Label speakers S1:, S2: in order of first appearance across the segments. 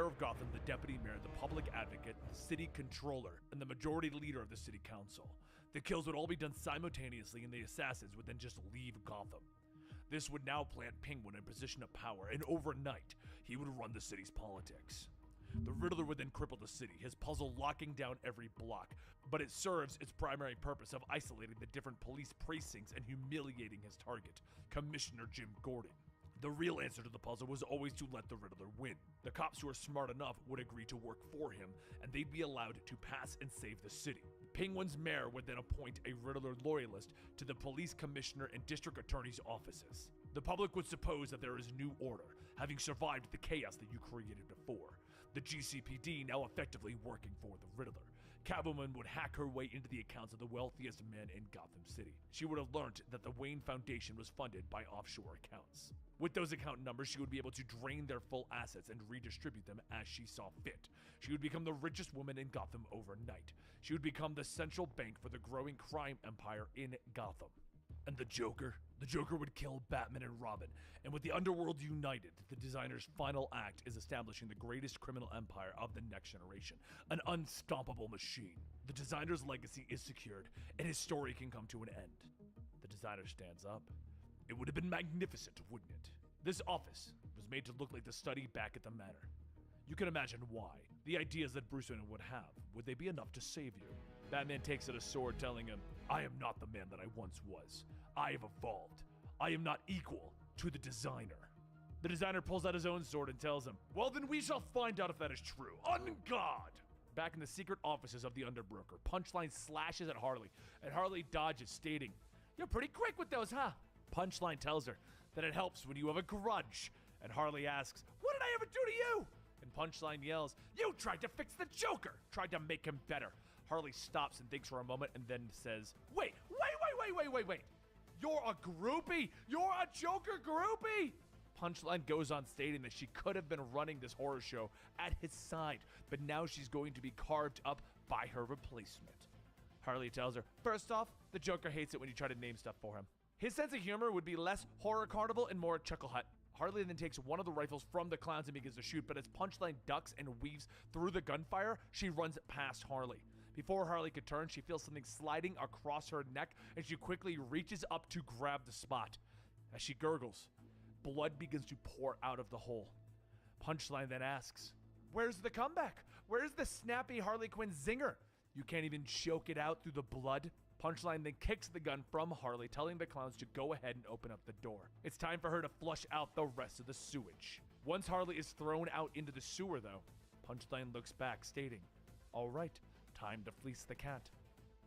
S1: mayor of Gotham, the deputy mayor, the public advocate, the city controller, and the majority leader of the city council. The kills would all be done simultaneously, and the assassins would then just leave Gotham. This would now plant Penguin in a position of power, and overnight, he would run the city's politics. The Riddler would then cripple the city, his puzzle locking down every block, but it serves its primary purpose of isolating the different police precincts and humiliating his target, Commissioner Jim Gordon. The real answer to the puzzle was always to let the Riddler win. The cops who were smart enough would agree to work for him, and they'd be allowed to pass and save the city. Penguin's mayor would then appoint a Riddler loyalist to the police commissioner and district attorney's offices. The public would suppose that there is new order, having survived the chaos that you created before. The GCPD now effectively working for the Riddler. Catwoman would hack her way into the accounts of the wealthiest men in Gotham City. She would have learned that the Wayne Foundation was funded by offshore accounts. With those account numbers, she would be able to drain their full assets and redistribute them as she saw fit. She would become the richest woman in Gotham overnight. She would become the central bank for the growing crime empire in Gotham. And the Joker? The Joker would kill Batman and Robin, and with the underworld united, the designer's final act is establishing the greatest criminal empire of the next generation, an unstoppable machine. The designer's legacy is secured, and his story can come to an end. The designer stands up. It would have been magnificent, wouldn't it? This office was made to look like the study back at the manor. You can imagine why. The ideas that Bruce Wayne would have, would they be enough to save you? Batman takes out a sword, telling him, I am not the man that I once was. I have evolved. I am not equal to the designer. The designer pulls out his own sword and tells him, well then we shall find out if that is true. On God! Back in the secret offices of the Underbroker, Punchline slashes at Harley, and Harley dodges, stating, you're pretty quick with those, huh? Punchline tells her that it helps when you have a grudge, and Harley asks, what did I ever do to you? And Punchline yells, you tried to fix the Joker, tried to make him better. Harley stops and thinks for a moment and then says, wait. You're a groupie? You're a Joker groupie? Punchline goes on stating that she could have been running this horror show at his side, but now she's going to be carved up by her replacement. Harley tells her, first off, the Joker hates it when you try to name stuff for him. His sense of humor would be less horror carnival and more chuckle hut. Harley then takes one of the rifles from the clowns and begins to shoot, but as Punchline ducks and weaves through the gunfire, she runs past Harley. Before Harley could turn, she feels something sliding across her neck, and she quickly reaches up to grab the spot. As she gurgles, blood begins to pour out of the hole. Punchline then asks, where's the comeback? Where's the snappy Harley Quinn zinger? You can't even choke it out through the blood? Punchline then kicks the gun from Harley, telling the clowns to go ahead and open up the door. It's time for her to flush out the rest of the sewage. Once Harley is thrown out into the sewer, though, Punchline looks back, stating, all right, time to fleece the cat.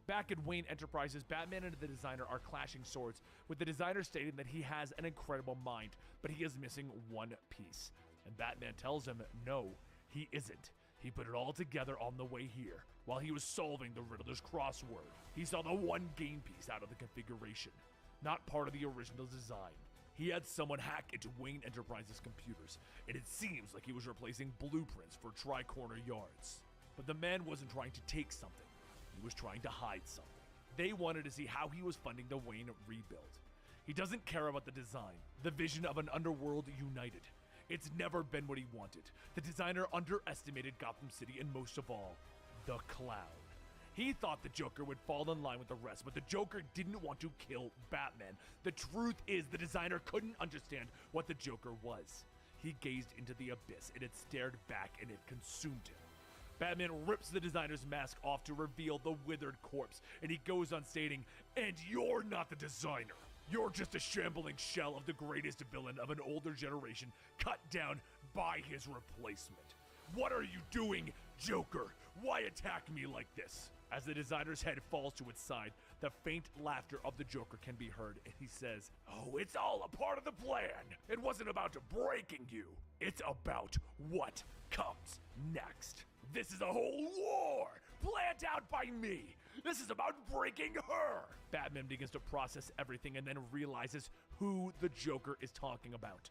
S1: Back at Wayne Enterprises, Batman and the designer are clashing swords, with the designer stating that he has an incredible mind, but he is missing one piece. And Batman tells him, no, he isn't. He put it all together on the way here, while he was solving the Riddler's crossword. He saw the one game piece out of the configuration, not part of the original design. He had someone hack into Wayne Enterprises' computers, and it seems like he was replacing blueprints for Tri-Corner Yards. But the man wasn't trying to take something, he was trying to hide something. They wanted to see how he was funding the Wayne rebuild. He doesn't care about the design, the vision of an underworld united. It's never been what he wanted. The designer underestimated Gotham City, and most of all, the Clown. He thought the Joker would fall in line with the rest, but the Joker didn't want to kill Batman. The truth is, the designer couldn't understand what the Joker was. He gazed into the abyss, and it stared back, and it consumed him. Batman rips the designer's mask off to reveal the withered corpse, and he goes on stating, and you're not the designer. You're just a shambling shell of the greatest villain of an older generation, cut down by his replacement. What are you doing, Joker? Why attack me like this? As the designer's head falls to its side, the faint laughter of the Joker can be heard, and he says, oh, it's all a part of the plan. It wasn't about breaking you. It's about what comes next. This is a whole war planned out by me. This is about breaking her. Batman begins to process everything and then realizes who the Joker is talking about.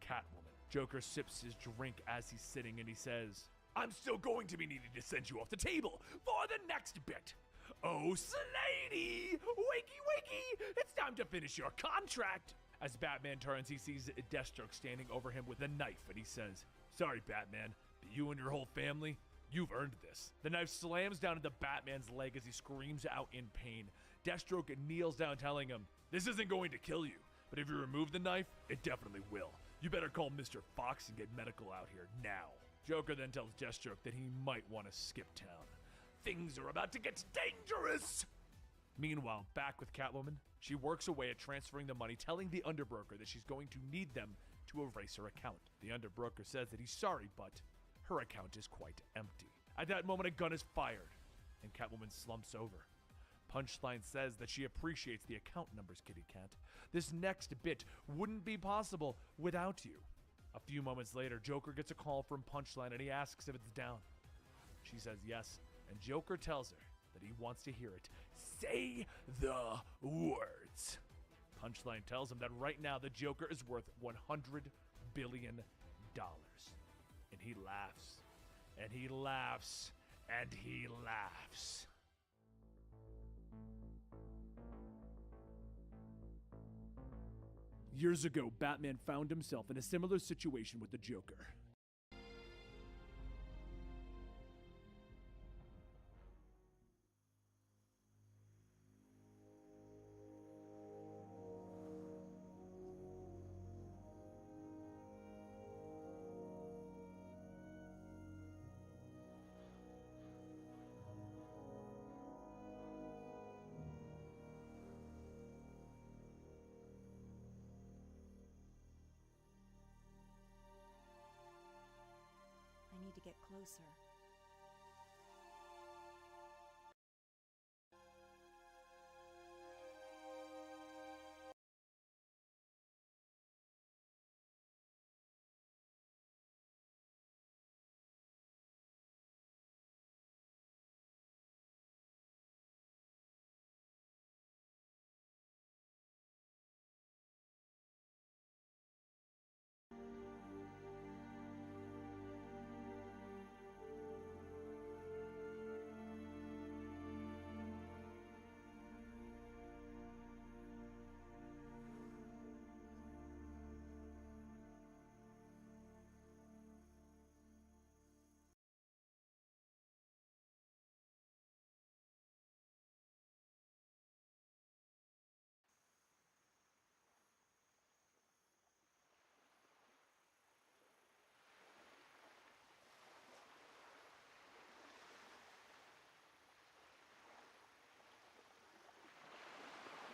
S1: Catwoman. Joker sips his drink as he's sitting and he says, I'm still going to be needing to send you off the table for the next bit. Oh, Slady! Wakey, wakey! It's time to finish your contract. As Batman turns, he sees Deathstroke standing over him with a knife and he says, sorry, Batman, But you and your whole family, you've earned this. The knife slams down into Batman's leg as he screams out in pain. Deathstroke kneels down, telling him, "This isn't going to kill you, but if you remove the knife, it definitely will. You better call Mr. Fox and get medical out here now." Joker then tells Deathstroke that he might want to skip town. Things are about to get dangerous! Meanwhile, back with Catwoman, she works away at transferring the money, telling the underbroker that she's going to need them to erase her account. The underbroker says that he's sorry, but her account is quite empty. At that moment, a gun is fired, and Catwoman slumps over. Punchline says that she appreciates the account numbers, Kitty Cat. This next bit wouldn't be possible without you. A few moments later, Joker gets a call from Punchline and he asks if it's down. She says yes, and Joker tells her that he wants to hear it. Say the words. Punchline tells him that right now the Joker is worth $100 billion. And he laughs, and he laughs, and he laughs. Years ago, Batman found himself in a similar situation with the Joker.
S2: I need to get closer.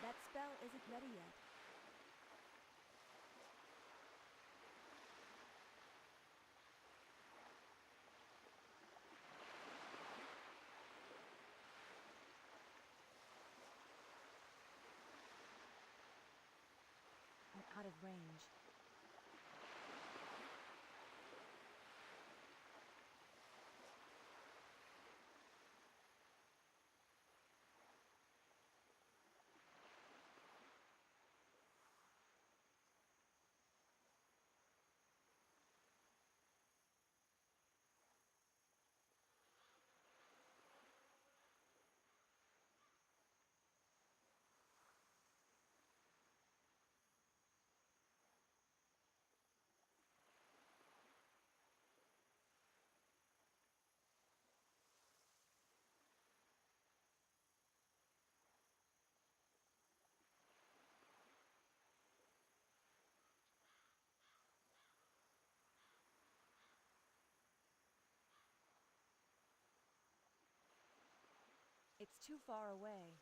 S2: That spell isn't ready yet. I'm out of range. It's too far away.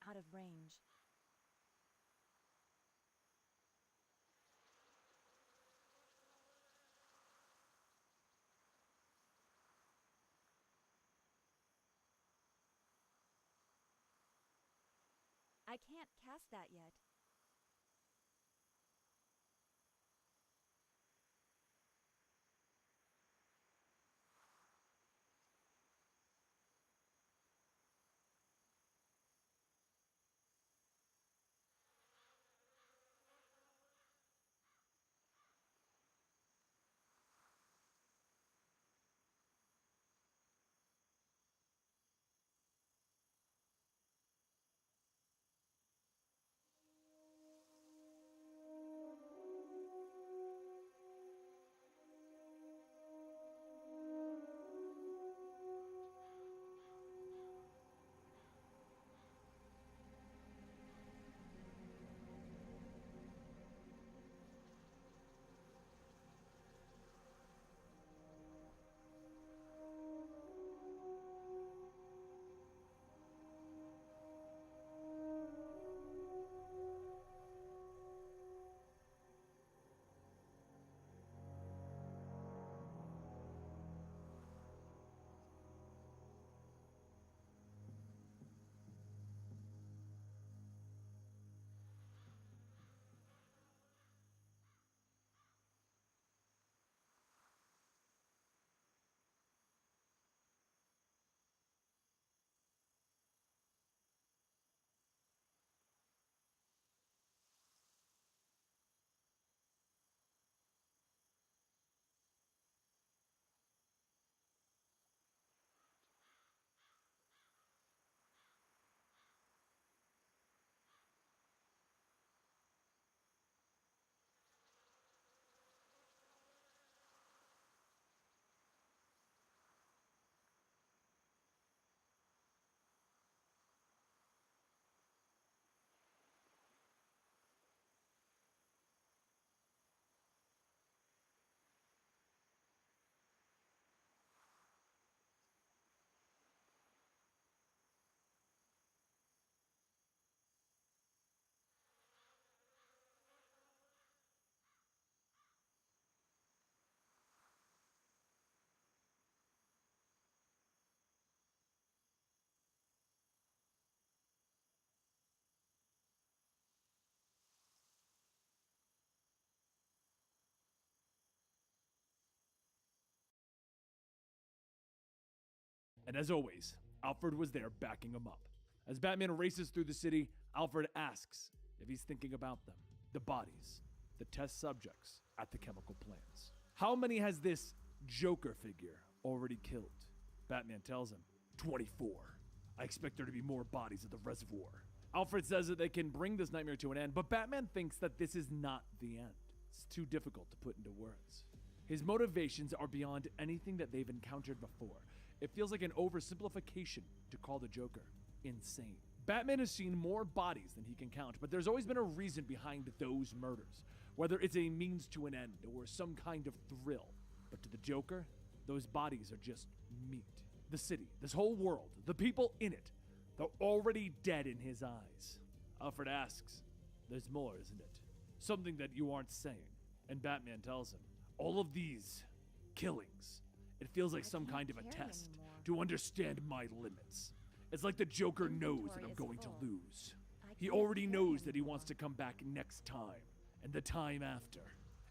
S2: out of range. I can't cast that yet.
S1: And as always, Alfred was there backing him up. As Batman races through the city, Alfred asks if he's thinking about them, the bodies, the test subjects at the chemical plants. How many has this Joker figure already killed? Batman tells him, 24. I expect there to be more bodies at the reservoir. Alfred says that they can bring this nightmare to an end, but Batman thinks that this is not the end. It's too difficult to put into words. His motivations are beyond anything that they've encountered before. It feels like an oversimplification to call the Joker insane. Batman has seen more bodies than he can count, but there's always been a reason behind those murders, whether it's a means to an end or some kind of thrill. But to the Joker, those bodies are just meat. The city, this whole world, the people in it, they're already dead in his eyes. Alfred asks, there's more, isn't it? Something that you aren't saying. And Batman tells him, all of these killings, it feels like some kind of a test to understand my limits. It's like the Joker knows that I'm going to lose. He already knows that he wants to come back next time, and the time after.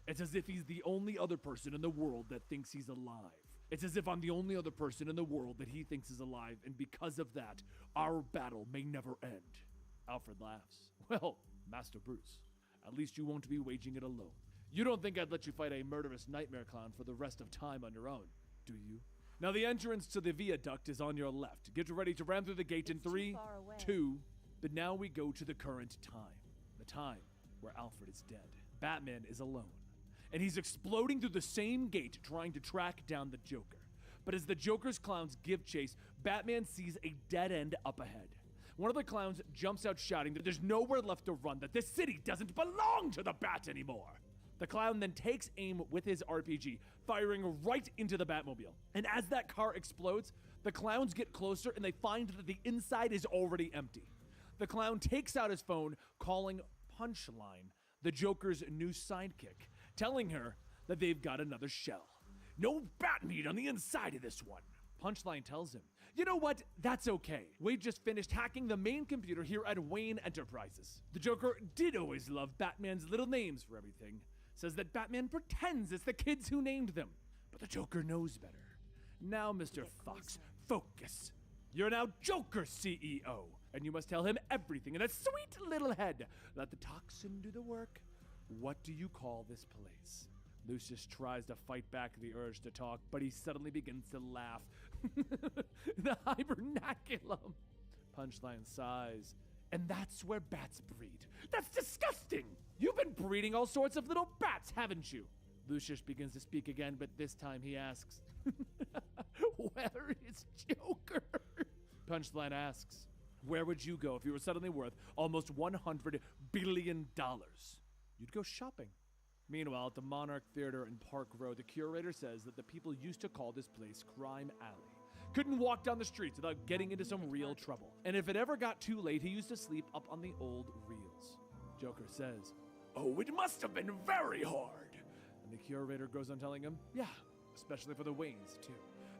S1: It's as if he's the only other person in the world that thinks he's alive. It's as if I'm the only other person in the world that he thinks is alive, and because of that, our battle may never end. Alfred laughs. Well, Master Bruce, at least you won't be waging it alone. You don't think I'd let you fight a murderous nightmare clown for the rest of time on your own, do you? Now the entrance to the viaduct is on your left. Get ready to ram through the gate in 3, 2, but now we go to the current time. The time where Alfred is dead. Batman is alone. And he's exploding through the same gate trying to track down the Joker. But as the Joker's clowns give chase, Batman sees a dead end up ahead. One of the clowns jumps out shouting that there's nowhere left to run, that this city doesn't belong to the Bat anymore. The clown then takes aim with his RPG, firing right into the Batmobile. And as that car explodes, the clowns get closer and they find that the inside is already empty. the clown takes out his phone, calling Punchline the Joker's new sidekick, telling her that they've got another shell. No bat meat on the inside of this one. Punchline tells him, you know what? That's okay. Wade just finished hacking the main computer here at Wayne Enterprises. The Joker did always love Batman's little names for everything. Says that Batman pretends it's the kids who named them. But the Joker knows better. Now, Mr. Fox, focus. You're now Joker CEO, and you must tell him everything in a sweet little head. Let the toxin do the work. What do you call this place? Lucius tries to fight back the urge to talk, but he suddenly begins to laugh. The hibernaculum. Punchline sighs. And that's where bats breed. That's disgusting! You've been breeding all sorts of little bats, haven't you? Lucius begins to speak again, but this time he asks, where is Joker? Punchline asks, where would you go if you were suddenly worth almost $100 billion? You'd go shopping. Meanwhile, at the Monarch Theater in Park Row, the curator says that the people used to call this place Crime Alley. Couldn't walk down the streets without getting into some real trouble. And if it ever got too late, he used to sleep up on the old reels. Joker says, oh, it must have been very hard. And the curator goes on telling him, yeah, especially for the Waynes, too.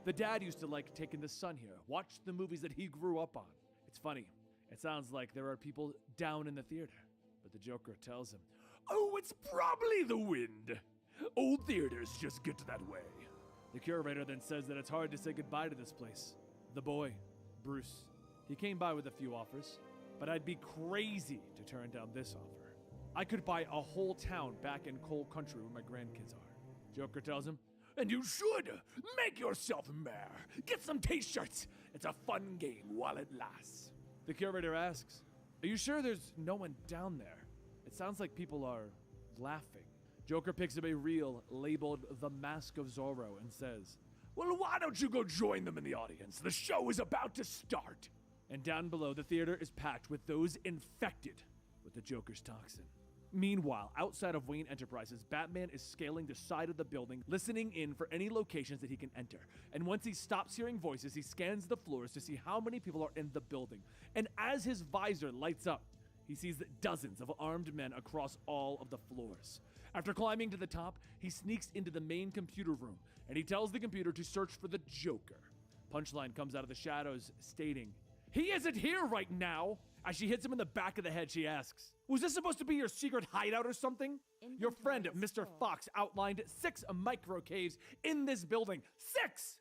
S1: The dad used to like taking the son here, watch the movies that he grew up on. It's funny. It sounds like there are people down in the theater. But the Joker tells him, oh, it's probably the wind. Old theaters just get that way. The curator then says that it's hard to say goodbye to this place. The boy, Bruce, he came by with a few offers, but I'd be crazy to turn down this offer. I could buy a whole town back in coal country where my grandkids are. Joker tells him, and you should. Make yourself mayor. Get some t-shirts. It's a fun game while it lasts. The curator asks, are you sure there's no one down there? It sounds like people are laughing. Joker picks up a reel labeled The Mask of Zorro and says, well, why don't you go join them in the audience? The show is about to start. And down below, the theater is packed with those infected with the Joker's toxin. Meanwhile, outside of Wayne Enterprises, Batman is scaling the side of the building, listening in for any locations that he can enter. And once he stops hearing voices, he scans the floors to see how many people are in the building. And as his visor lights up, he sees dozens of armed men across all of the floors. After climbing to the top, he sneaks into the main computer room, and he tells the computer to search for the Joker. Punchline comes out of the shadows, stating, he isn't here right now! As she hits him in the back of the head, she asks, was this supposed to be your secret hideout or something? Your friend, Mr. Fox, outlined 6 micro caves in this building. 6!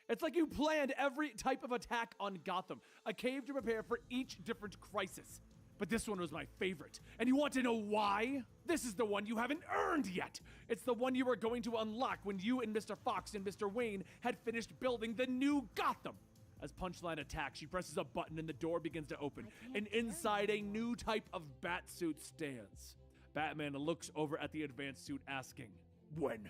S1: It's like you planned every type of attack on Gotham, a cave to prepare for each different crisis. But this one was my favorite. And you want to know why? This is the one you haven't earned yet. It's the one you were going to unlock when you and Mr. Fox and Mr. Wayne had finished building the new Gotham. As Punchline attacks, she presses a button and the door begins to open. And inside, a new type of bat suit stands. Batman looks over at the advanced suit asking, when?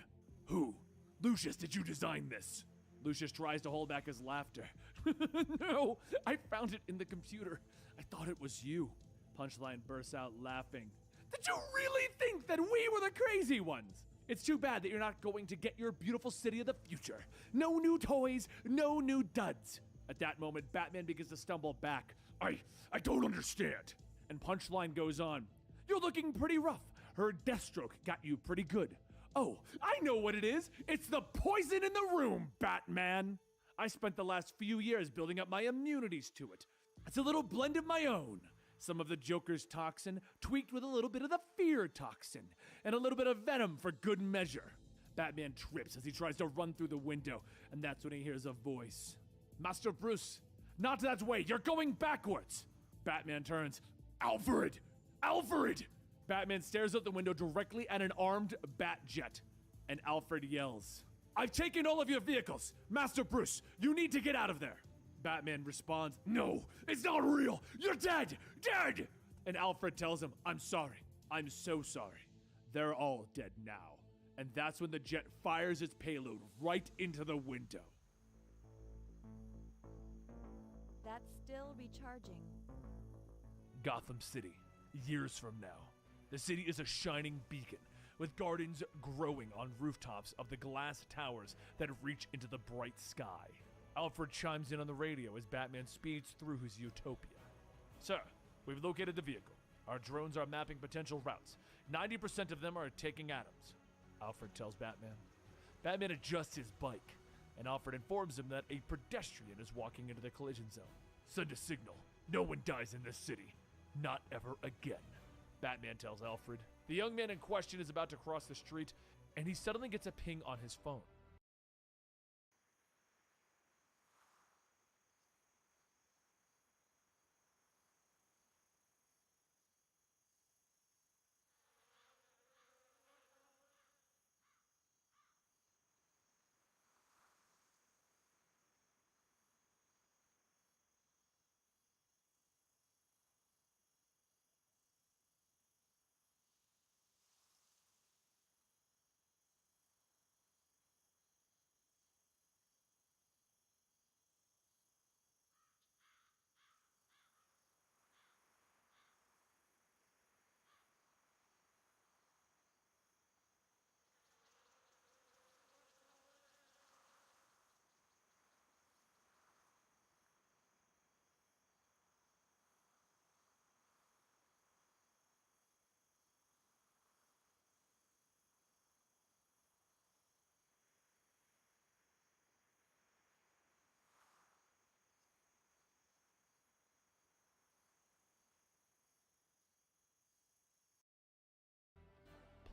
S1: Who? Lucius, did you design this? Lucius tries to hold back his laughter. No, I found it in the computer. I thought it was you. Punchline bursts out laughing. Did you really think that we were the crazy ones? It's too bad that you're not going to get your beautiful city of the future. No new toys, no new duds. At that moment, Batman begins to stumble back. I don't understand. And Punchline goes on. You're looking pretty rough. Her Deathstroke got you pretty good. Oh, I know what it is. It's the poison in the room, Batman. I spent the last few years building up my immunities to it. It's a little blend of my own. Some of the Joker's toxin, tweaked with a little bit of the fear toxin, and a little bit of venom for good measure. Batman trips as he tries to run through the window, and that's when he hears a voice. Master Bruce, not that way, you're going backwards. Batman turns. Alfred! Alfred! Batman stares out the window directly at an armed bat jet, and Alfred yells, I've taken all of your vehicles. Master Bruce, you need to get out of there. Batman responds, no, it's not real. You're dead, dead. And Alfred tells him, I'm sorry. I'm so sorry. They're all dead now. And that's when the jet fires its payload right into the window.
S2: That's still recharging.
S1: Gotham City, years from now. The city is a shining beacon, with gardens growing on rooftops of the glass towers that reach into the bright sky. Alfred chimes in on the radio as Batman speeds through his utopia. Sir, We've located the vehicle. Our drones are mapping potential routes. 90% of them are taking Adams. Alfred tells Batman. Batman adjusts his bike, and Alfred informs him that a pedestrian is walking into the collision zone. Send a signal. No one dies in this city. Not ever again. Batman tells Alfred. The young man in question is about to cross the street, and he suddenly gets a ping on his phone.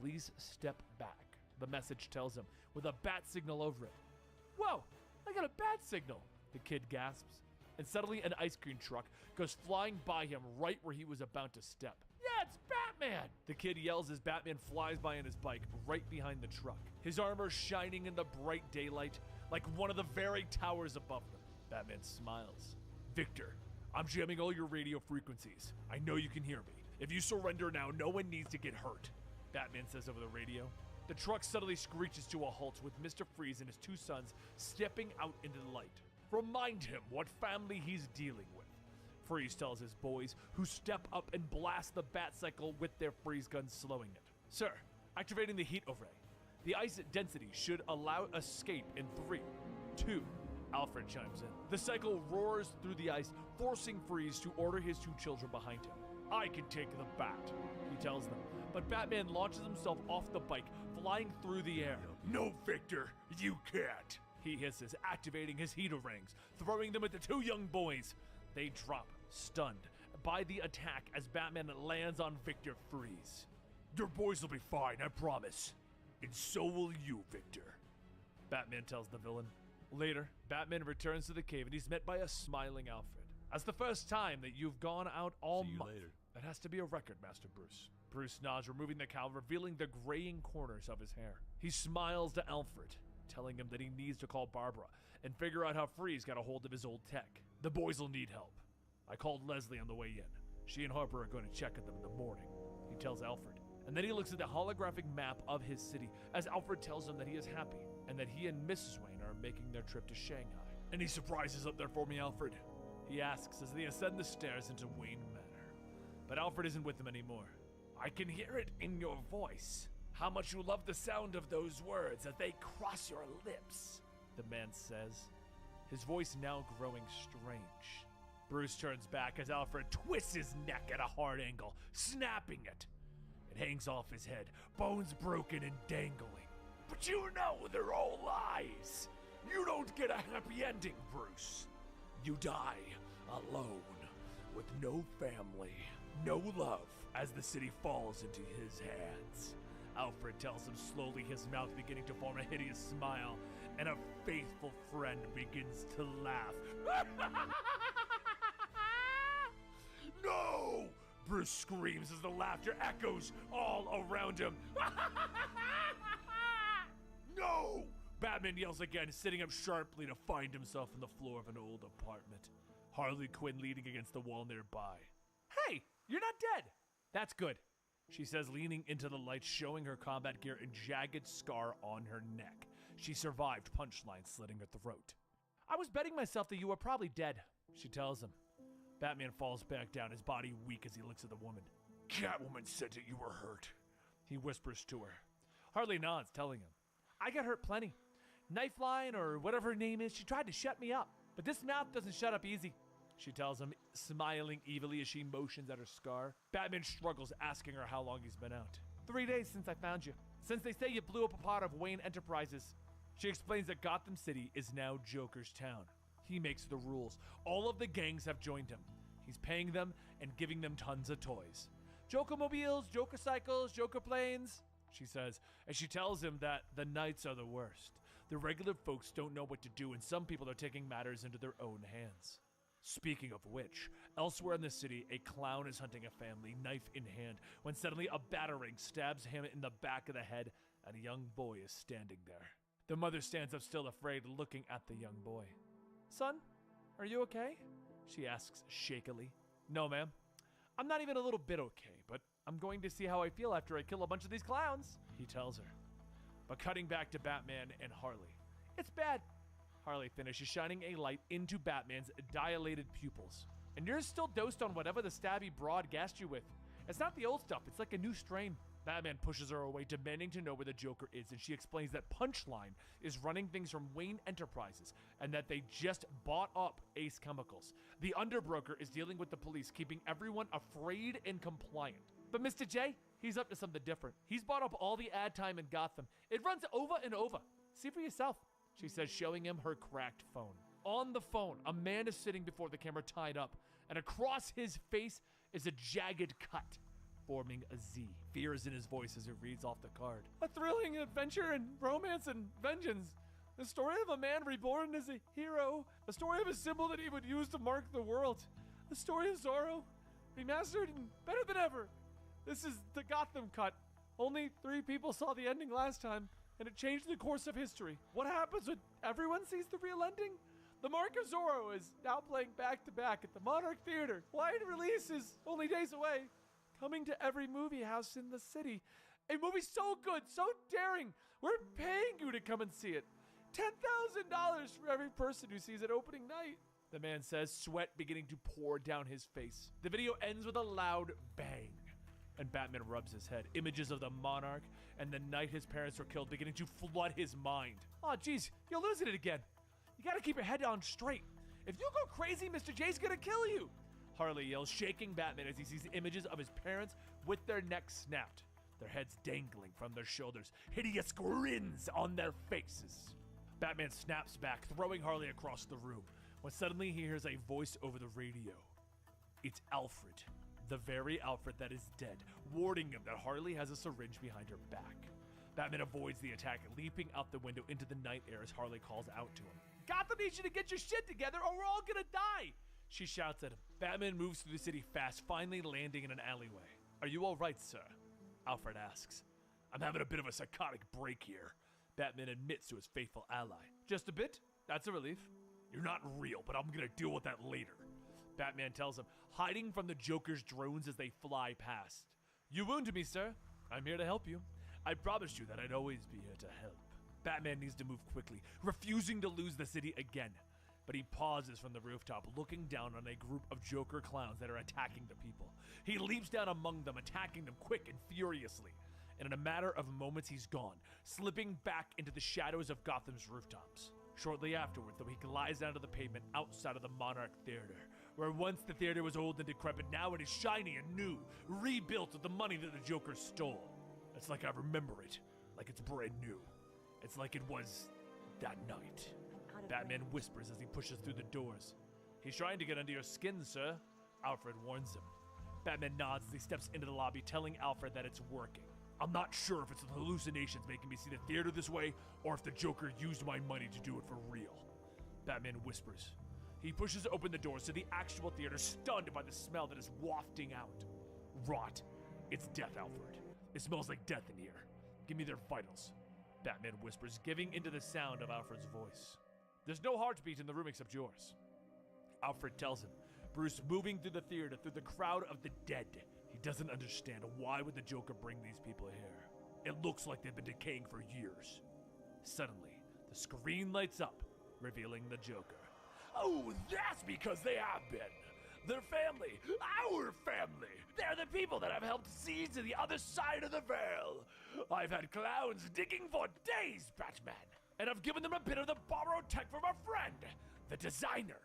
S1: Please step back, the message tells him, with a bat signal over it. Whoa, I got a bat signal, the kid gasps. And suddenly an ice cream truck goes flying by him right where he was about to step. Yeah, it's Batman! The kid yells as Batman flies by on his bike right behind the truck, his armor shining in the bright daylight like one of the very towers above them. Batman smiles. Victor, I'm jamming all your radio frequencies. I know you can hear me. If you surrender now, no one needs to get hurt. Batman says over the radio. The truck suddenly screeches to a halt with Mr. Freeze and his two sons stepping out into the light. Remind him what family he's dealing with. Freeze tells his boys, who step up and blast the Batcycle with their freeze guns, slowing it. Sir, activating the heat array. The ice density should allow escape in 3, 2. Alfred chimes in. The cycle roars through the ice, forcing Freeze to order his two children behind him. I can take the bat, he tells them. But Batman launches himself off the bike, flying through the air. No, Victor, you can't, he hisses, activating his heater rings, throwing them at the two young boys. They drop, stunned by the attack as Batman lands on Victor Freeze. Your boys will be fine, I promise. And so will you, Victor, Batman tells the villain. Later, Batman returns to the cave and he's met by a smiling Alfred. That's the first time that you've gone out all month.
S3: Later.
S1: That has to be a record, Master Bruce. Bruce nods, removing the cowl, revealing the graying corners of his hair. He smiles to Alfred, telling him that he needs to call Barbara and figure out how Freeze got a hold of his old tech. The boys will need help. I called Leslie on the way in. She and Harper are going to check on them in the morning, he tells Alfred. And then he looks at the holographic map of his city as Alfred tells him that he is happy and that he and Mrs. Wayne are making their trip to Shanghai. Any surprises up there for me, Alfred? He asks as they ascend the stairs into Wayne Manor. But Alfred isn't with them anymore. I can hear it in your voice, how much you love the sound of those words as they cross your lips, the man says, his voice now growing strange. Bruce turns back as Alfred twists his neck at a hard angle, snapping it. It hangs off his head, bones broken and dangling. But you know they're all lies. You don't get a happy ending, Bruce. You die alone, with no family, no love, as the city falls into his hands. Alfred tells him slowly, his mouth beginning to form a hideous smile, and a faithful friend begins to laugh. No! Bruce screams as the laughter echoes all around him. No! Batman yells again, sitting up sharply to find himself on the floor of an old apartment. Harley Quinn leaning against the wall nearby. Hey, you're not dead! That's good, she says, leaning into the light, showing her combat gear and jagged scar on her neck. She survived punchline slitting her throat. I was betting myself that you were probably dead, she tells him. Batman falls back down, his body weak as he looks at the woman. Catwoman said that you were hurt, he whispers to her. Harley nods, telling him. I got hurt plenty. Knifeline, or whatever her name is, she tried to shut me up. But this mouth doesn't shut up easy. she tells him, smiling evilly as she motions at her scar. Batman struggles, asking her how long he's been out. 3 days since I found you. Since they say you blew up a part of Wayne Enterprises. She explains that Gotham City is now Joker's town. He makes the rules. All of the gangs have joined him. He's paying them and giving them tons of toys. Joker-mobiles, Joker cycles, Joker planes, she says, and she tells him that the Knights are the worst. The regular folks don't know what to do, and some people are taking matters into their own hands. Speaking of which, elsewhere in the city, a clown is hunting a family, knife in hand, when suddenly a batarang stabs him in the back of the head, and a young boy is standing there. The mother stands up still afraid, looking at the young boy. Son, are you okay? She asks shakily. No, ma'am. I'm not even a little bit okay, but I'm going to see how I feel after I kill a bunch of these clowns, he tells her. But cutting back to Batman and Harley. It's bad. Harley finishes, shining a light into Batman's dilated pupils. And you're still dosed on whatever the stabby broad gassed you with. It's not the old stuff, it's like a new strain. Batman pushes her away, demanding to know where the Joker is, and she explains that Punchline is running things from Wayne Enterprises, and that they just bought up Ace Chemicals. The underbroker is dealing with the police, keeping everyone afraid and compliant. But Mr. J, he's up to something different. He's bought up all the ad time in Gotham. It runs over and over. See for yourself, she says, showing him her cracked phone. On the phone, a man is sitting before the camera tied up, and across his face is a jagged cut, forming a Z. Fear is in his voice as he reads off the card. A thrilling adventure and romance and vengeance. The story of a man reborn as a hero. A story of a symbol that he would use to mark the world. The story of Zorro, remastered and better than ever. This is the Gotham cut. Only 3 people saw the ending last time, and it changed the course of history. What happens when everyone sees the real ending? The Mark of Zorro is now playing back-to-back at the Monarch Theater. Wide release is only days away. Coming to every movie house in the city. A movie so good, so daring. We're paying you to come and see it. $10,000 for every person who sees it opening night, the man says, sweat beginning to pour down his face. The video ends with a loud bang, and Batman rubs his head. Images of the Monarch and the night his parents were killed beginning to flood his mind. Oh, geez, you're losing it again. You gotta keep your head on straight. If you go crazy, Mr. J's gonna kill you. Harley yells, shaking Batman as he sees images of his parents with their necks snapped, their heads dangling from their shoulders, hideous grins on their faces. Batman snaps back, throwing Harley across the room, when suddenly he hears a voice over the radio. It's Alfred, the very Alfred that is dead, warning him that Harley has a syringe behind her back. Batman avoids the attack, leaping out the window into the night air as Harley calls out to him. Gotham needs you to get your shit together or we're all gonna die! She shouts at him. Batman moves through the city fast, finally landing in an alleyway. Are you all right, sir? Alfred asks. I'm having a bit of a psychotic break here, Batman admits to his faithful ally. Just a bit? That's a relief. You're not real, but I'm gonna deal with that later, Batman tells him, hiding from the Joker's drones as they fly past. You wounded me, sir. I'm here to help you. I promised you that I'd always be here to help. Batman needs to move quickly, refusing to lose the city again. But he pauses from the rooftop, looking down on a group of Joker clowns that are attacking the people. He leaps down among them, attacking them quick and furiously. And in a matter of moments, he's gone, slipping back into the shadows of Gotham's rooftops. Shortly afterwards, though, he glides down to the pavement outside of the Monarch Theater, where once the theater was old and decrepit, now it is shiny and new, rebuilt with the money that the Joker stole. It's like I remember it, like it's brand new. It's like it was that night. Batman whispers as he pushes through the doors. He's trying to get under your skin, sir, Alfred warns him. Batman nods as he steps into the lobby, telling Alfred that it's working. I'm not sure if it's the hallucinations making me see the theater this way, or if the Joker used my money to do it for real, Batman whispers. He pushes open the doors to the actual theater, stunned by the smell that is wafting out. Rot. It's death, Alfred. It smells like death in here. Give me their vitals, Batman whispers, giving into the sound of Alfred's voice. There's no heartbeat in the room except yours, Alfred tells him. Bruce moving through the theater, through the crowd of the dead. He doesn't understand why would the Joker bring these people here. It looks like they've been decaying for years. Suddenly, the screen lights up, revealing the Joker. Oh, that's because they have been. Their family, our family. They're the people that I've helped see to the other side of the veil. I've had clowns digging for days, Batman. And I've given them a bit of the borrowed tech from a friend, the designer.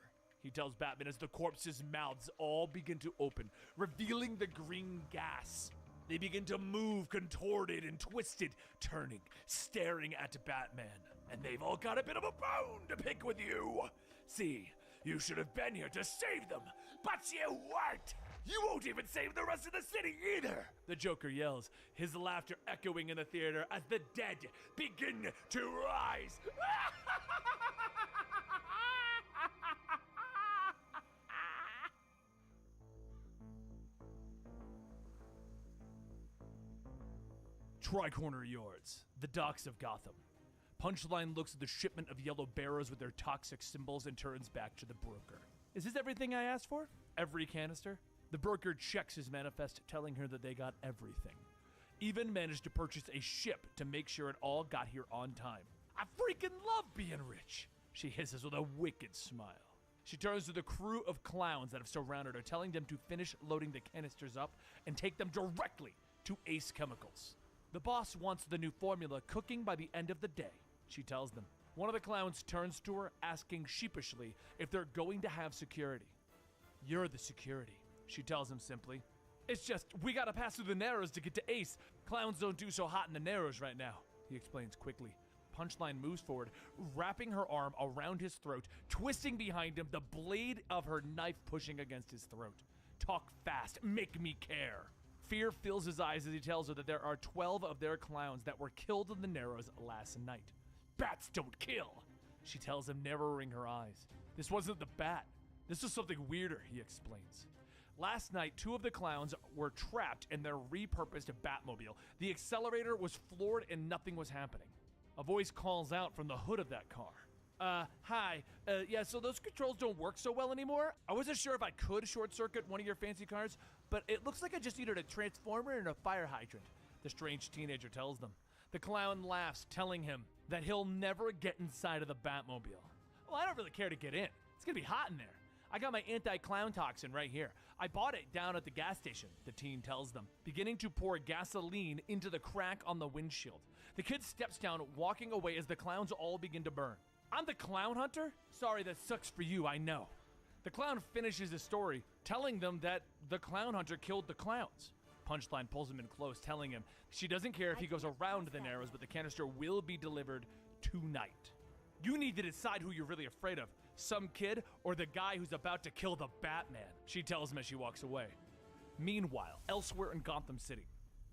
S1: he tells Batman as the corpses' mouths all begin to open, revealing the green gas. They begin to move, contorted and twisted, turning, staring at Batman. And they've all got a bit of a bone to pick with you. See, you should have been here to save them, but you weren't. You won't even save the rest of the city either, the Joker yells, his laughter echoing in the theater as the dead begin to rise. Tricorner Yards, the docks of Gotham. Punchline looks at the shipment of yellow barrows with their toxic symbols and turns back to the broker. Is this everything I asked for? Every canister? The broker checks his manifest, telling her that they got everything. Even managed to purchase a ship to make sure it all got here on time. I freaking love being rich, she hisses with a wicked smile. She turns to the crew of clowns that have surrounded her, telling them to finish loading the canisters up and take them directly to Ace Chemicals. The boss wants the new formula cooking by the end of the day, she tells them. One of the clowns turns to her, asking sheepishly if they're going to have security. You're the security, she tells him simply. It's just, we gotta pass through the Narrows to get to Ace. Clowns don't do so hot in the Narrows right now, he explains quickly. Punchline moves forward, wrapping her arm around his throat, twisting behind him, the blade of her knife pushing against his throat. Talk fast, make me care. Fear fills his eyes as he tells her that there are 12 of their clowns that were killed in the Narrows last night. Bats don't kill, she tells him, narrowing her eyes. This wasn't the bat. This was something weirder, he explains. Last night, 2 of the clowns were trapped in their repurposed Batmobile. The accelerator was floored and nothing was happening. A voice calls out from the hood of that car. Hi. Yeah, so those controls don't work so well anymore. I wasn't sure if I could short circuit one of your fancy cars, but it looks like I just needed a transformer and a fire hydrant, the strange teenager tells them. The clown laughs, telling him that he'll never get inside of the Batmobile. Well, I don't really care to get in. It's gonna be hot in there. I got my anti-clown toxin right here. I bought it down at the gas station, the teen tells them, beginning to pour gasoline into the crack on the windshield. The kid steps down, walking away as the clowns all begin to burn. I'm the clown hunter? Sorry, that sucks for you, I know. The clown finishes his story, telling them that the clown hunter killed the clowns. Punchline pulls him in close, telling him she doesn't care if he goes around the Narrows, but the canister will be delivered tonight. You need to decide who you're really afraid of, some kid or the guy who's about to kill the Batman, she tells him as she walks away. Meanwhile, elsewhere in Gotham City.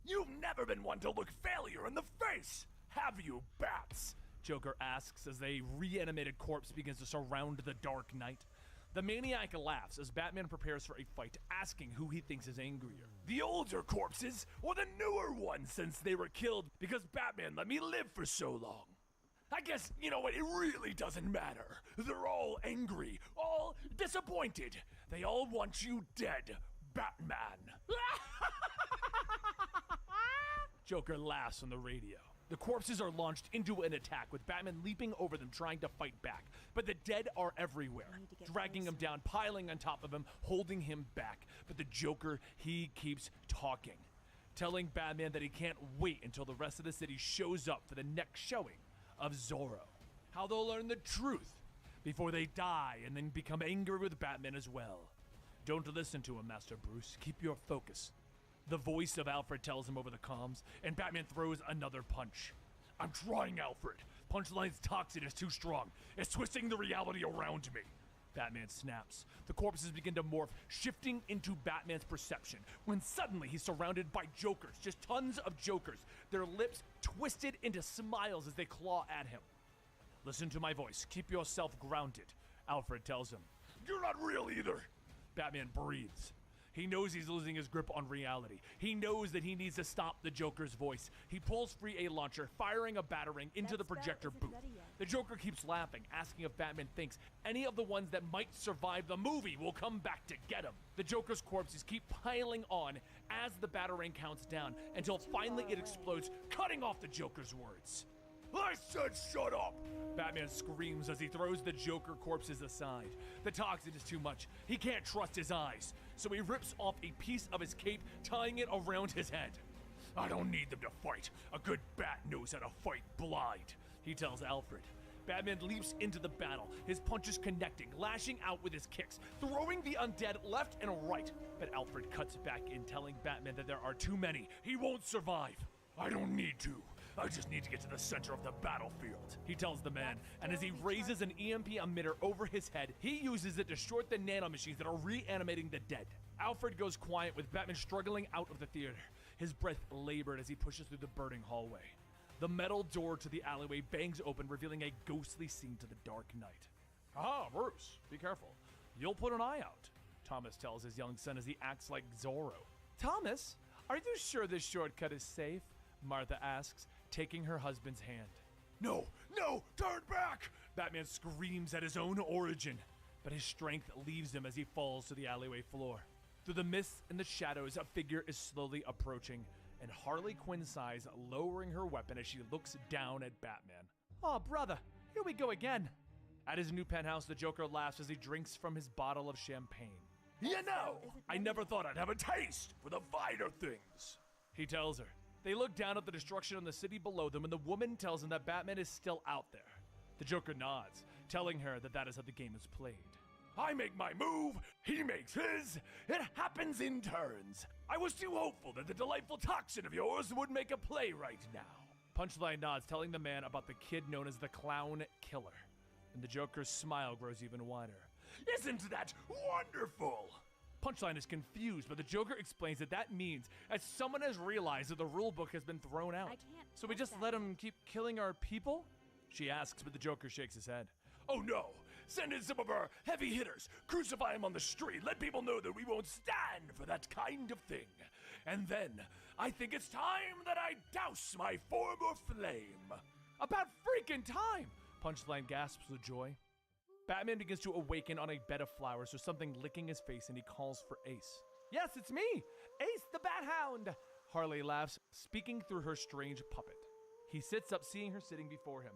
S1: You've never been one to look failure in the face, have you, bats? Joker asks as a reanimated corpse begins to surround the Dark Knight. The maniac laughs as Batman prepares for a fight, asking who he thinks is angrier. The older corpses or the newer ones, since they were killed because Batman let me live for so long. I guess, you know what, it really doesn't matter. They're all angry, all disappointed. They all want you dead, Batman. Joker laughs on the radio. The corpses are launched into an attack, with Batman leaping over them, trying to fight back. But the dead are everywhere, dragging him down, piling on top of him, holding him back. But the Joker, he keeps talking, telling Batman that he can't wait until the rest of the city shows up for the next showing of Zorro. How they'll learn the truth before they die and then become angry with Batman as well. Don't listen to him, Master Bruce. Keep your focus. The voice of Alfred tells him over the comms, and Batman throws another punch. I'm trying, Alfred. Punchline's toxin is too strong. It's twisting the reality around me. Batman snaps. The corpses begin to morph, shifting into Batman's perception, when suddenly he's surrounded by Jokers, just tons of Jokers, their lips twisted into smiles as they claw at him. Listen to my voice. Keep yourself grounded, Alfred tells him. You're not real either. Batman breathes. He knows he's losing his grip on reality. He knows that he needs to stop the Joker's voice. He pulls free a launcher, firing a batarang into the projector booth. The Joker keeps laughing, asking if Batman thinks any of the ones that might survive the movie will come back to get him. The Joker's corpses keep piling on as the batarang counts down, until finally it explodes, cutting off the Joker's words. I said shut up! Batman screams as he throws the Joker corpses aside. The toxin is too much. He can't trust his eyes, so he rips off a piece of his cape, tying it around his head. I don't need them to fight. A good bat knows how to fight blind, he tells Alfred. Batman leaps into the battle, his punches connecting, lashing out with his kicks, throwing the undead left and right. But Alfred cuts back in, telling Batman that there are too many. He won't survive. I don't need to. I just need to get to the center of the battlefield, he tells the man, and as he raises an EMP emitter over his head, he uses it to short the nanomachines that are reanimating the dead. Alfred goes quiet with Batman struggling out of the theater, his breath labored as he pushes through the burning hallway. The metal door to the alleyway bangs open, revealing a ghostly scene to the dark night. Ah, Bruce, be careful. You'll put an eye out, Thomas tells his young son as he acts like Zorro. Thomas, are you sure this shortcut is safe? Martha asks, taking her husband's hand. No, turn back! Batman screams at his own origin, but his strength leaves him as he falls to the alleyway floor. Through the mists and the shadows, a figure is slowly approaching, and Harley Quinn sighs, lowering her weapon as she looks down at Batman. Oh, brother, here we go again. At his new penthouse, the Joker laughs as he drinks from his bottle of champagne. You know, I never thought I'd have a taste for the finer things, he tells her. They look down at the destruction in the city below them, and the woman tells him that Batman is still out there. The Joker nods, telling her that that is how the game is played. I make my move, he makes his. It happens in turns. I was too hopeful that the delightful toxin of yours would make a play right now. Punchline nods, telling the man about the kid known as the Clown Killer. And the Joker's smile grows even wider. Isn't that wonderful? Punchline is confused, but the Joker explains that that means that someone has realized that the rulebook has been thrown out. So we just let him keep killing our people? She asks, but the Joker shakes his head. Oh no! Send in some of our heavy hitters, crucify him on the street, let people know that we won't stand for that kind of thing. And then, I think it's time that I douse my former flame. About freaking time! Punchline gasps with joy. Batman begins to awaken on a bed of flowers with something licking his face, and he calls for Ace. Yes, it's me! Ace the Bat Hound! Harley laughs, speaking through her strange puppet. He sits up, seeing her sitting before him.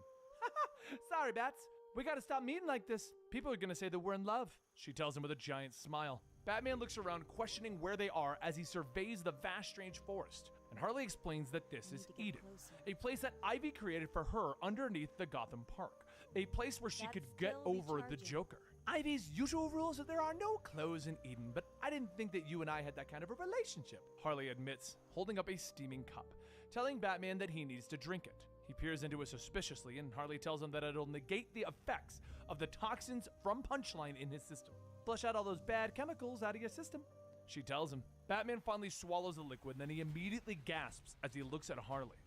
S1: Sorry, Bats. We gotta stop meeting like this. People are gonna say that we're in love, she tells him with a giant smile. Batman looks around, questioning where they are as he surveys the vast, strange forest. And Harley explains that this is Eden, a place that Ivy created for her underneath the Gotham Park. A place where she could get over the Joker. Ivy's usual rule is that there are no clothes in Eden, but I didn't think that you and I had that kind of a relationship, Harley admits, holding up a steaming cup, telling Batman that he needs to drink it. He peers into it suspiciously, and Harley tells him that it'll negate the effects of the toxins from Punchline in his system. Flush out all those bad chemicals out of your system, she tells him. Batman finally swallows the liquid, and then he immediately gasps as he looks at Harley.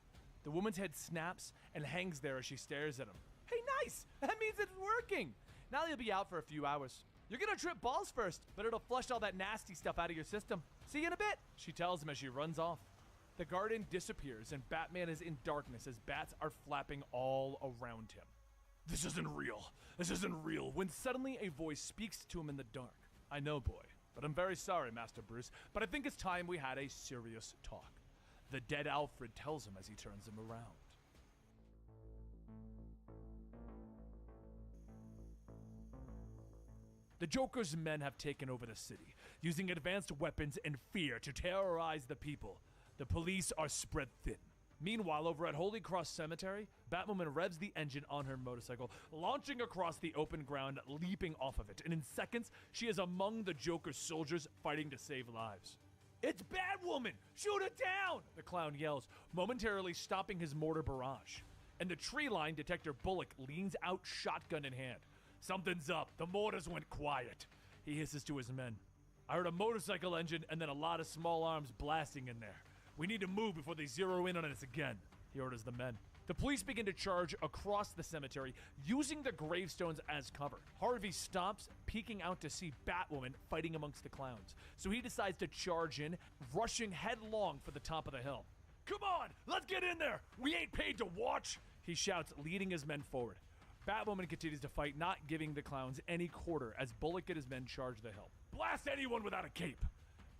S1: The woman's head snaps and hangs there as she stares at him. Hey, nice! That means it's working! Now you'll be out for a few hours. You're gonna trip balls first, but it'll flush all that nasty stuff out of your system. See you in a bit, she tells him as she runs off. The garden disappears, and Batman is in darkness as bats are flapping all around him. This isn't real. This isn't real. When suddenly a voice speaks to him in the dark. I know, boy, but I'm very sorry, Master Bruce, but I think it's time we had a serious talk. The dead Alfred tells him as he turns him around. The Joker's men have taken over the city, using advanced weapons and fear to terrorize the people. The police are spread thin. Meanwhile, over at Holy Cross Cemetery, Batwoman revs the engine on her motorcycle, launching across the open ground, leaping off of it, and in seconds, she is among the Joker's soldiers fighting to save lives. It's Batwoman! Shoot it down! The clown yells, momentarily stopping his mortar barrage. And the tree line detector Bullock leans out, shotgun in hand. Something's up. The mortars went quiet. He hisses to his men. I heard a motorcycle engine and then a lot of small arms blasting in there. We need to move before they zero in on us again, he orders the men. The police begin to charge across the cemetery, using the gravestones as cover. Harvey stops, peeking out to see Batwoman fighting amongst the clowns. So he decides to charge in, rushing headlong for the top of the hill. Come on, let's get in there! We ain't paid to watch! He shouts, leading his men forward. Batwoman continues to fight, not giving the clowns any quarter as Bullock and his men charge the hill. Blast anyone without a cape!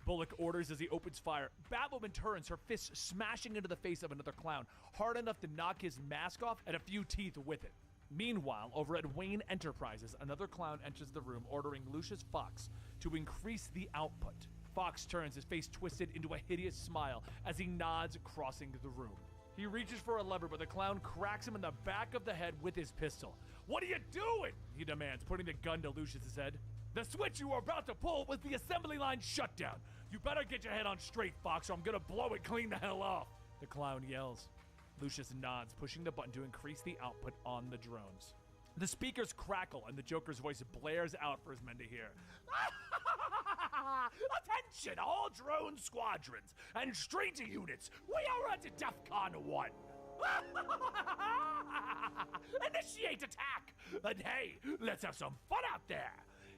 S1: Bullock orders as he opens fire. Batwoman turns, her fist smashing into the face of another clown, hard enough to knock his mask off and a few teeth with it. Meanwhile, over at Wayne Enterprises, another clown enters the room, ordering Lucius Fox to increase the output. Fox turns, his face twisted into a hideous smile as he nods, crossing the room. He reaches for a lever, but the clown cracks him in the back of the head with his pistol. "What are you doing?" he demands, putting the gun to Lucius's head. "The switch you were about to pull was the assembly line shutdown. You better get your head on straight, Fox, or I'm gonna blow it clean the hell off," the clown yells. Lucius nods, pushing the button to increase the output on the drones. The speakers crackle, and the Joker's voice blares out for his men to hear. "Attention, all drone squadrons and street units. We are at DEFCON 1. Initiate attack! And hey, let's have some fun out there!"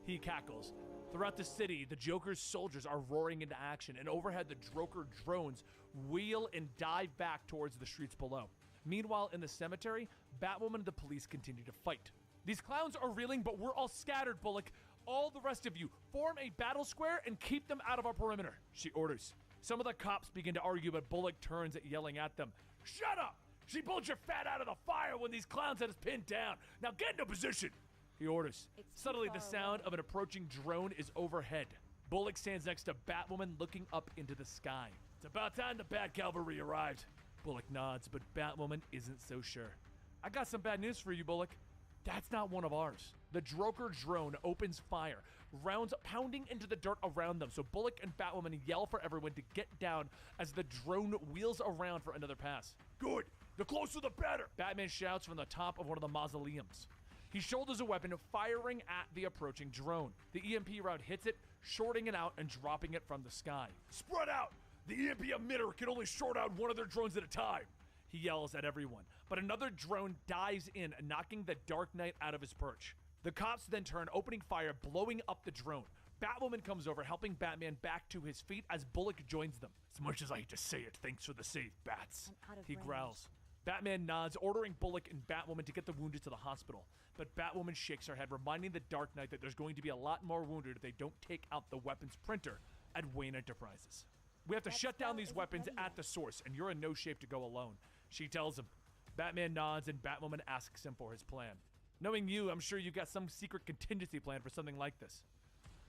S1: He cackles. Throughout the city, the Joker's soldiers are roaring into action, and overhead the Joker drones wheel and dive back towards the streets below. Meanwhile, in the cemetery, Batwoman and the police continue to fight. "These clowns are reeling, but we're all scattered, Bullock. All the rest of you, form a battle square and keep them out of our perimeter," she orders. Some of the cops begin to argue, but Bullock turns at yelling at them. "Shut up! She pulled your fat out of the fire when these clowns had us pinned down. Now get into position," he orders. Suddenly, the sound of an approaching drone is overhead. Bullock stands next to Batwoman, looking up into the sky. "It's about time the Bat Cavalry arrived." Bullock nods, but Batwoman isn't so sure. "I got some bad news for you, Bullock. That's not one of ours." The Joker drone opens fire, rounds pounding into the dirt around them, so Bullock and Batwoman yell for everyone to get down as the drone wheels around for another pass. "Good! The closer the better!" Batman shouts from the top of one of the mausoleums. He shoulders a weapon, firing at the approaching drone. The EMP round hits it, shorting it out and dropping it from the sky. "Spread out! The EMP emitter can only short out one of their drones at a time," he yells at everyone. But another drone dives in, knocking the Dark Knight out of his perch. The cops then turn, opening fire, blowing up the drone. Batwoman comes over, helping Batman back to his feet as Bullock joins them. "As much as I hate to say it, thanks for the save, Bats," he growls. Batman nods, ordering Bullock and Batwoman to get the wounded to the hospital. But Batwoman shakes her head, reminding the Dark Knight that there's going to be a lot more wounded if they don't take out the weapons printer at Wayne Enterprises. "We have to shut down these weapons at the source, and you're in no shape to go alone," she tells him. Batman nods, and Batwoman asks him for his plan. "Knowing you, I'm sure you got some secret contingency plan for something like this."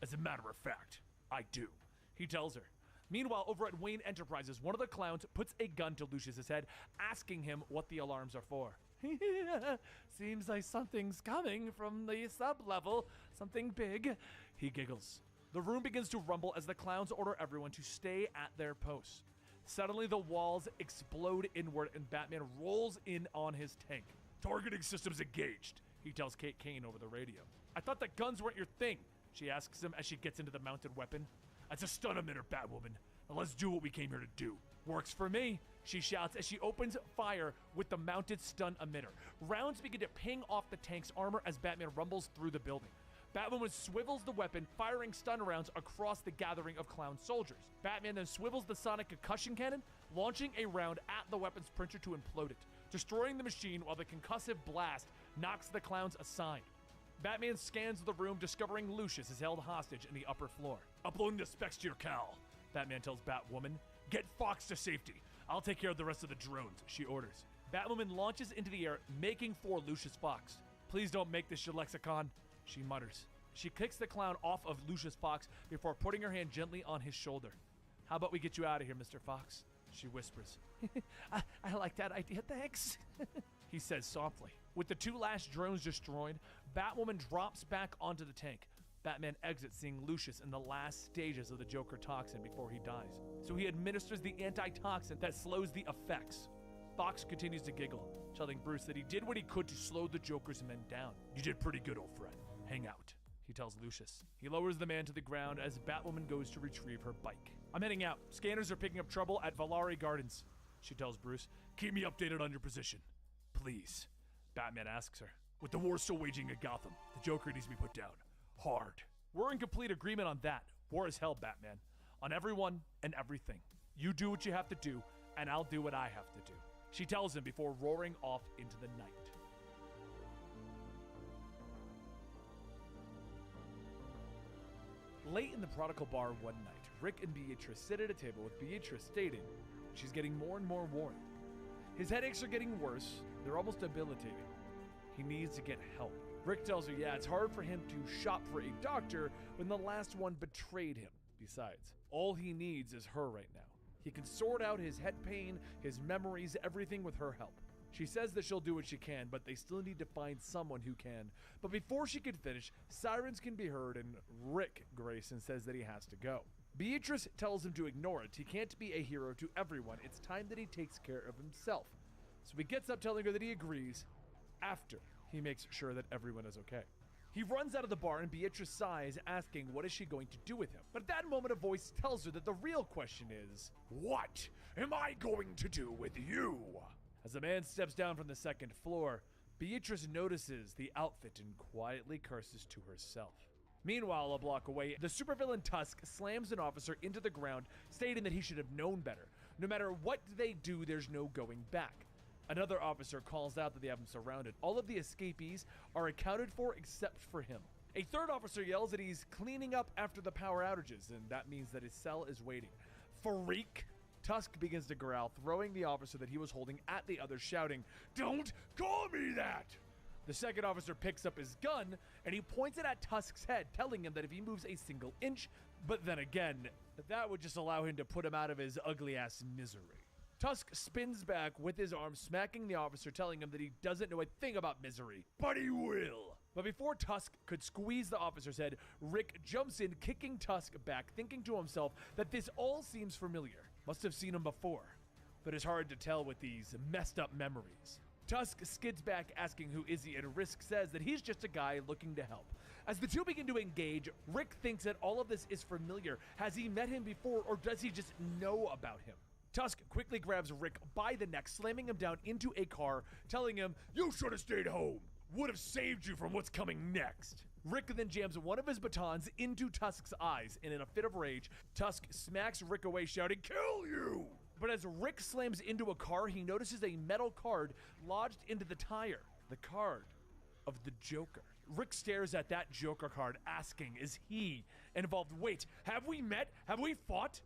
S1: "As a matter of fact, I do," he tells her. Meanwhile, over at Wayne Enterprises, one of the clowns puts a gun to Lucius's head, asking him what the alarms are for. "Seems like something's coming from the sub-level, something big," he giggles. The room begins to rumble as the clowns order everyone to stay at their posts. Suddenly, the walls explode inward and Batman rolls in on his tank. "Targeting systems engaged," he tells Kate Kane over the radio. "I thought that guns weren't your thing," she asks him as she gets into the mounted weapon. "It's a stun emitter, Batwoman. Now let's do what we came here to do." "Works for me," she shouts as she opens fire with the mounted stun emitter. Rounds begin to ping off the tank's armor as Batman rumbles through the building. Batwoman swivels the weapon, firing stun rounds across the gathering of clown soldiers. Batman then swivels the sonic concussion cannon, launching a round at the weapons printer to implode it, destroying the machine while the concussive blast knocks the clowns aside. Batman scans the room, discovering Lucius is held hostage in the upper floor. "Uploading the specs to your Cal," Batman tells Batwoman. "Get Fox to safety. I'll take care of the rest of the drones," she orders. Batwoman launches into the air, making for Lucius Fox. "Please don't make this your lexicon," she mutters. She kicks the clown off of Lucius Fox before putting her hand gently on his shoulder. "How about we get you out of here, Mr. Fox?" she whispers. I like that idea, thanks," he says softly. With the two last drones destroyed, Batwoman drops back onto the tank. Batman exits, seeing Lucius in the last stages of the Joker toxin before he dies. So he administers the antitoxin that slows the effects. Fox continues to giggle, telling Bruce that he did what he could to slow the Joker's men down. "You did pretty good, old friend. Hang out," he tells Lucius. He lowers the man to the ground as Batwoman goes to retrieve her bike. "I'm heading out. Scanners are picking up trouble at Valari Gardens," she tells Bruce. "Keep me updated on your position." "Please," Batman asks her. "With the war still waging in Gotham, the Joker needs to be put down. Hard." "We're in complete agreement on that. War is hell, Batman. On everyone and everything. You do what you have to do, and I'll do what I have to do," she tells him before roaring off into the night. Late in the Prodigal Bar one night, Rick and Beatrice sit at a table with Beatrice stating she's getting more and more worried. His headaches are getting worse. They're almost debilitating. He needs to get help. Rick tells her, yeah, it's hard for him to shop for a doctor when the last one betrayed him. Besides, all he needs is her right now. He can sort out his head pain, his memories, everything with her help. She says that she'll do what she can, but they still need to find someone who can. But before she can finish, sirens can be heard and Rick Grayson says that he has to go. Beatrice tells him to ignore it. He can't be a hero to everyone. It's time that he takes care of himself. So he gets up telling her that he agrees after he makes sure that everyone is okay. He runs out of the bar and Beatrice sighs, asking what is she going to do with him. But at that moment a voice tells her that the real question is, what am I going to do with you? As the man steps down from the second floor, Beatrice notices the outfit and quietly curses to herself. Meanwhile, a block away, the supervillain Tusk slams an officer into the ground, stating that he should have known better. No matter what they do, there's no going back. Another officer calls out that they have him surrounded. All of the escapees are accounted for except for him. A third officer yells that he's cleaning up after the power outages, and that means that his cell is waiting. Freak! Tusk begins to growl, throwing the officer that he was holding at the other, shouting, "Don't call me that!" The second officer picks up his gun, and he points it at Tusk's head, telling him that if he moves a single inch, but then again, that would just allow him to put him out of his ugly-ass misery. Tusk spins back with his arm, smacking the officer, telling him that he doesn't know a thing about misery. But he will! But before Tusk could squeeze the officer's head, Rick jumps in, kicking Tusk back, thinking to himself that this all seems familiar. Must have seen him before, but it's hard to tell with these messed up memories. Tusk skids back, asking who is he, and Rick says that he's just a guy looking to help. As the two begin to engage, Rick thinks that all of this is familiar. Has he met him before, or does he just know about him? Tusk quickly grabs Rick by the neck, slamming him down into a car, telling him, "You should have stayed home. Would have saved you from what's coming next." Rick then jams one of his batons into Tusk's eyes, and in a fit of rage, Tusk smacks Rick away, shouting, "Kill you!" But as Rick slams into a car, he notices a metal card lodged into the tire. The card of the Joker. Rick stares at that Joker card, asking, is he involved? Wait, have we met? Have we fought?